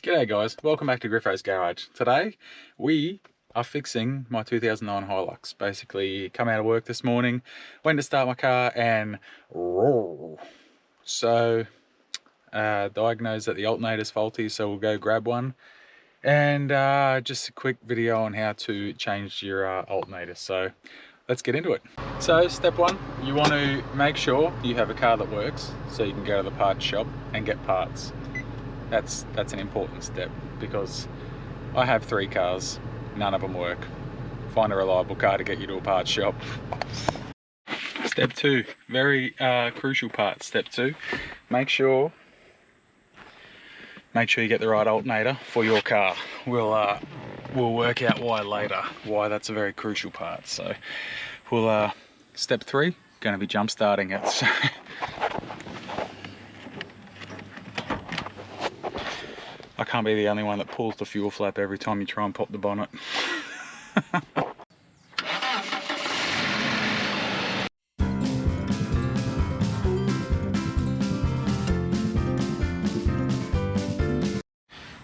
G'day guys, welcome back to Griffo's Garage. Today we are fixing my 2009 Hilux. Basically, come out of work this morning, went to start my car and roar. So diagnosed that the alternator's faulty, so we'll go grab one. And just a quick video on how to change your alternator. So let's get into it. So step one, you want to make sure you have a car that works so you can go to the parts shop and get parts. That's an important step because I have 3 cars, none of them work. Find a reliable car to get you to a parts shop. Step 2, very crucial part. Step 2, make sure you get the right alternator for your car. We'll work out why later, why that's a very crucial part. So we'll step 3, going to be jump starting it. So I can't be the only one that pulls the fuel flap every time you try and pop the bonnet.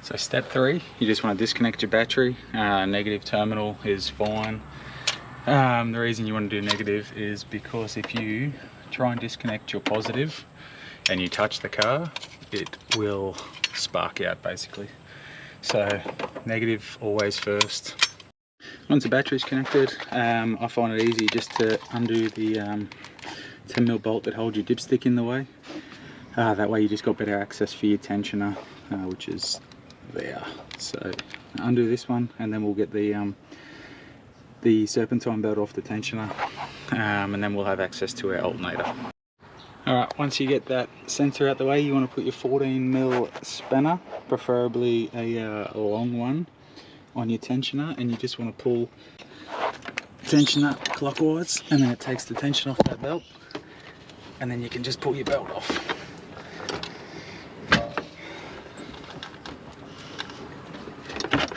So step 3, you just want to disconnect your battery. Negative terminal is fine. The reason you want to do negative is because if you try and disconnect your positive and you touch the car, it will spark out basically. So negative always first. Once the battery's connected, I find it easy just to undo the 10mm bolt that holds your dipstick in the way. That way you just got better access for your tensioner, which is there. So undo this one and then we'll get the serpentine belt off the tensioner, and then we'll have access to our alternator. Alright, once you get that sensor out the way, you want to put your 14mm spanner, preferably a long one, on your tensioner, and you just want to pull tensioner clockwise, and then it takes the tension off that belt, and then you can just pull your belt off.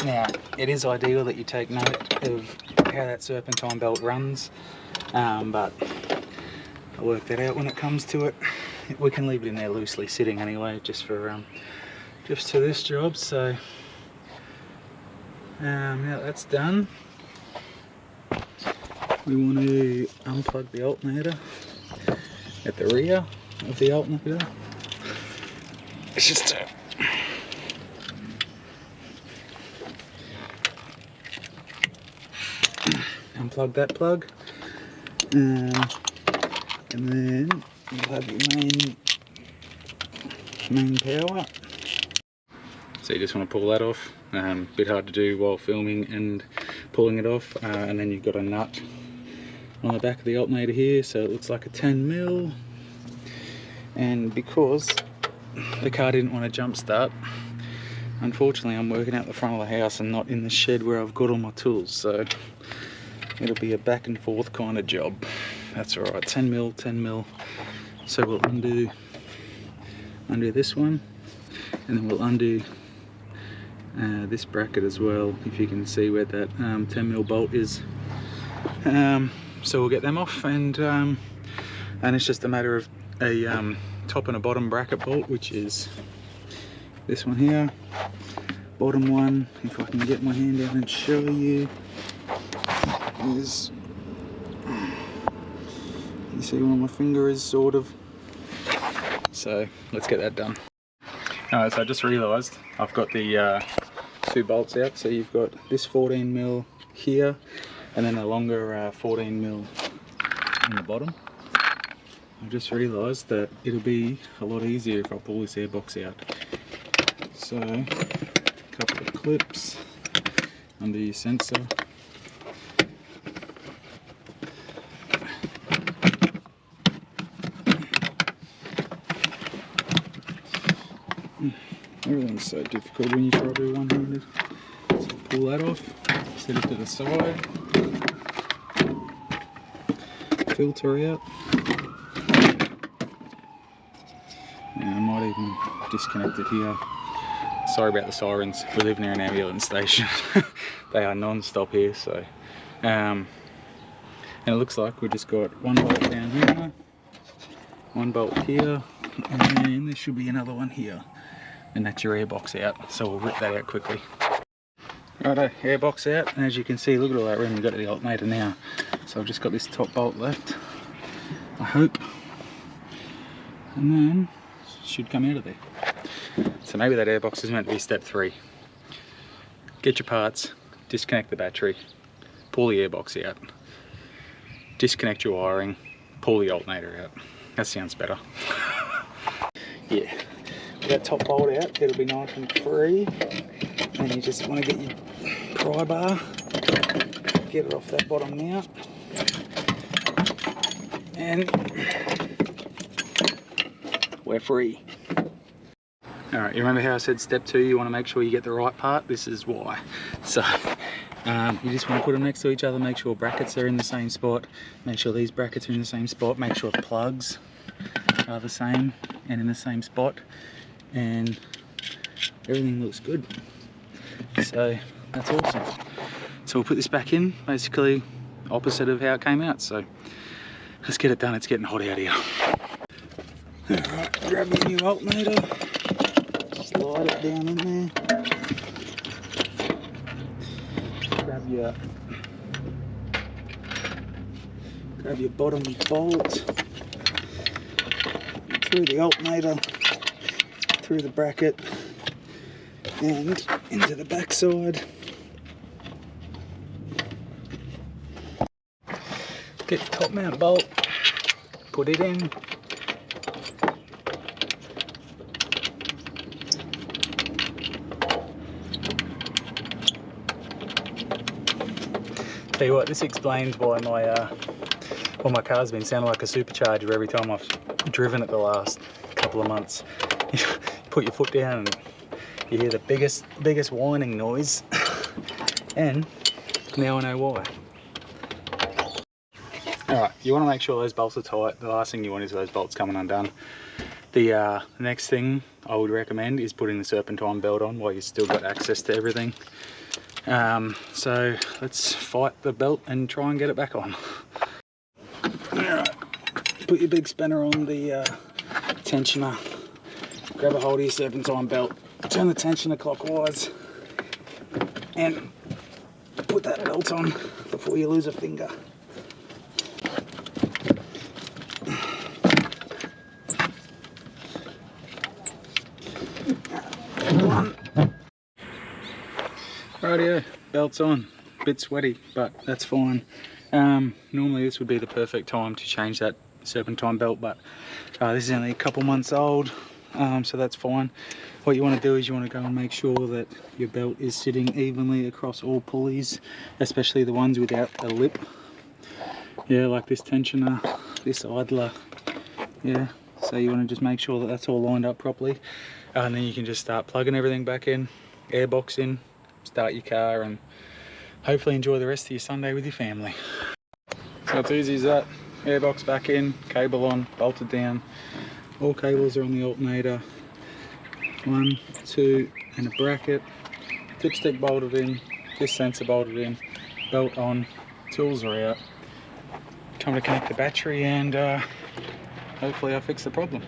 Now, it is ideal that you take note of how that serpentine belt runs, but I'll work that out when it comes to it. We can leave it in there loosely sitting anyway, just for just to this job. So now that's done, we want to unplug the alternator at the rear of the alternator. It's just unplug that plug, and then you'll have your main power. So you just want to pull that off. Bit hard to do while filming and pulling it off, and then you've got a nut on the back of the alternator here, so it looks like a 10mm. And because the car didn't want to jump start, unfortunately I'm working out the front of the house and not in the shed where I've got all my tools, so it'll be a back and forth kind of job. That's alright, 10mm. So we'll undo this one, and then we'll undo this bracket as well, if you can see where that 10mm bolt is. So we'll get them off, and it's just a matter of a top and a bottom bracket bolt, which is this one here. Bottom one, if I can get my hand out and show you, is, you see where my finger is, sort of. So let's get that done. Alright, so I just realised I've got the 2 bolts out. So you've got this 14mm here, and then a longer 14mm in the bottom. I just realised that it'll be a lot easier if I pull this airbox out. So a couple of clips under your sensor. Everything's so difficult when you try to do one-handed. So pull that off, set it to the side, filter out. Now I might even disconnect it here. Sorry about the sirens, we live near an ambulance station. They are non-stop here, so. And it looks like we've just got one bolt down here, one bolt here, and then there should be another one here. and that's your airbox out. So we'll rip that out quickly. Righto, airbox out, and as you can see, look at all that room we've got to the alternator now. So I've just got this top bolt left, I hope, and then it should come out of there. So maybe that airbox is meant to be step 3. Get your parts, disconnect the battery, pull the airbox out, disconnect your wiring, pull the alternator out. That sounds better. Yeah, with that top bolt out, it'll be nice and free. And you just want to get your pry bar, get it off that bottom mount, and we're free. Alright, you remember how I said step 2, you want to make sure you get the right part? This is why. So, you just want to put them next to each other, make sure brackets are in the same spot, make sure these brackets are in the same spot, make sure plugs are the same and in the same spot, and everything looks good. So that's awesome. So we'll put this back in, basically opposite of how it came out. So let's get it done, it's getting hot out here. Alright, grab your new alternator, slide it down in there, grab your bottom bolt, through the alternator, through the bracket, and into the back side. Get the top mount bolt, put it in. Tell you what, this explains why my car's been sounding like a supercharger every time I've driven it the last couple of months. You put your foot down and you hear the biggest whining noise, and now I know why. Alright, you want to make sure those bolts are tight. The last thing you want is those bolts coming undone. The next thing I would recommend is putting the serpentine belt on while you've still got access to everything. So let's fight the belt and try and get it back on. Alright, put your big spanner on the tensioner, grab a hold of your serpentine belt, turn the tensioner clockwise, and put that belt on before you lose a finger. Rightio, belt's on. Bit sweaty, but that's fine. Normally this would be the perfect time to change that serpentine belt, but this is only a couple months old, so that's fine. What you want to do is you want to go and make sure that your belt is sitting evenly across all pulleys, especially the ones without a lip. Yeah, like this tensioner, this idler. Yeah, so you want to just make sure that that's all lined up properly, and then you can just start plugging everything back in, airbox in, start your car, and hopefully enjoy the rest of your Sunday with your family. So it's easy as that. Airbox back in, cable on, bolted down. All cables are on the alternator. 1, 2, and a bracket. Dipstick bolted in, this sensor bolted in, belt on, tools are out. Time to connect the battery, and hopefully I'll fix the problem.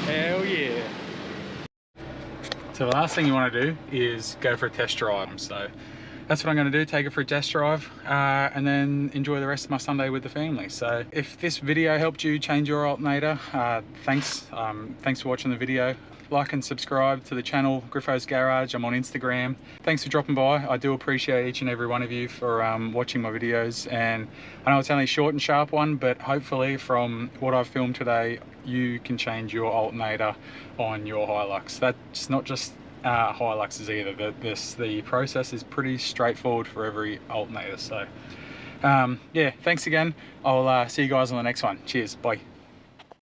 Hell yeah. So the last thing you want to do is go for a test drive. So that's what I'm going to do, take it for a test drive, and then enjoy the rest of my Sunday with the family. So if this video helped you change your alternator, thanks for watching the video. Like and subscribe to the channel, Griffo's Garage. I'm on Instagram. Thanks for dropping by. I do appreciate each and every one of you for watching my videos. And I know it's only a short and sharp one, but hopefully from what I've filmed today, you can change your alternator on your Hilux. That's not just Hiluxes either. The process is pretty straightforward for every alternator. So yeah, thanks again. I'll see you guys on the next one. Cheers, bye.